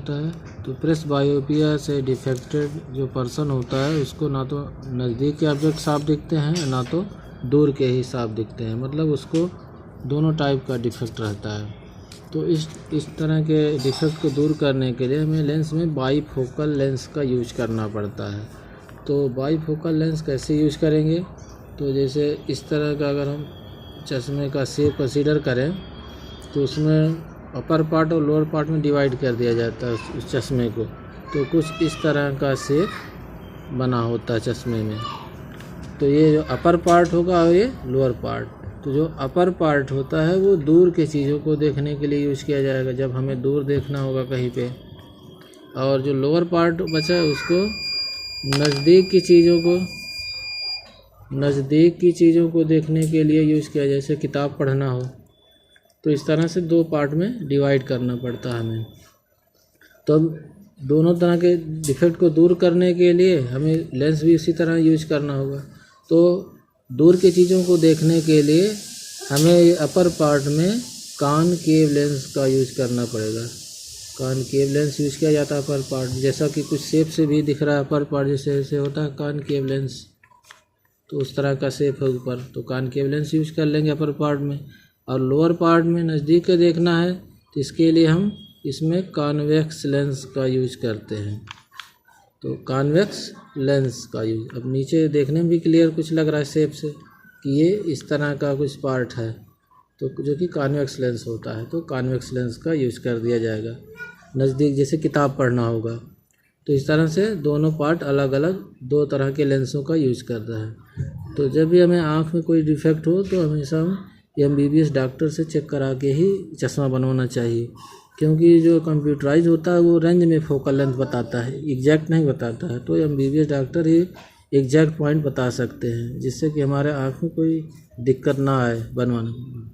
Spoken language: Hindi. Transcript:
होता है। तो प्रेस बायोपिया से डिफेक्टेड जो पर्सन होता है उसको ना तो नज़दीक के ऑब्जेक्ट साफ दिखते हैं ना तो दूर के ही साफ दिखते हैं, मतलब उसको दोनों टाइप का डिफेक्ट रहता है। तो इस तरह के डिफेक्ट को दूर करने के लिए हमें लेंस में बाईफोकल लेंस का यूज करना पड़ता है। तो बाईफोकल लेंस कैसे यूज करेंगे, तो जैसे इस तरह का अगर हम चश्मे का शेप कंसीडर करें तो उसमें अपर पार्ट और लोअर पार्ट में डिवाइड कर दिया जाता है उस चश्मे को। तो कुछ इस तरह का शेप बना होता है चश्मे में। तो ये जो अपर पार्ट होगा और ये लोअर पार्ट, तो जो अपर पार्ट होता है वो दूर के चीज़ों को देखने के लिए यूज़ किया जाएगा जब हमें दूर देखना होगा कहीं पे, और जो लोअर पार्ट बचा है उसको नज़दीक की चीज़ों को देखने के लिए यूज़ किया, जैसे किताब पढ़ना हो। तो इस तरह से दो पार्ट में डिवाइड करना पड़ता है हमें। तो अब दोनों तरह के डिफेक्ट को दूर करने के लिए हमें लेंस भी इसी तरह यूज करना होगा। तो दूर की चीज़ों को देखने के लिए हमें अपर पार्ट में कॉनकेव लेंस का यूज करना पड़ेगा। कॉनकेव लेंस यूज किया जाता है अपर पार्ट, जैसा कि कुछ शेप से भी दिख रहा है अपर पार्ट जैसे ऐसे होता है कॉनकेव लेंस, तो उस तरह का शेप है ऊपर, तो कॉनकेव लेंस यूज कर लेंगे अपर पार्ट में। और लोअर पार्ट में नज़दीक का देखना है तो इसके लिए हम इसमें कॉन्वेक्स लेंस का यूज करते हैं। तो कॉन्वेक्स लेंस का यूज, अब नीचे देखने में भी क्लियर कुछ लग रहा है शेप से कि ये इस तरह का कुछ पार्ट है, तो जो कि कॉन्वेक्स लेंस होता है। तो कॉन्वेक्स लेंस का यूज कर दिया जाएगा नज़दीक, जैसे किताब पढ़ना होगा। तो इस तरह से दोनों पार्ट अलग अलग दो तरह के लेंसों का यूज करता है। तो जब भी हमें आँख में कोई डिफेक्ट हो तो हमेशा हम MBBS डॉक्टर से चेक करा के ही चश्मा बनवाना चाहिए, क्योंकि जो कंप्यूटराइज होता है वो रेंज में फोकल लेंथ बताता है, एग्जैक्ट नहीं बताता है। तो MBBS डॉक्टर ही एग्जैक्ट पॉइंट बता सकते हैं जिससे कि हमारे आँख में कोई दिक्कत ना आए बनवाने में।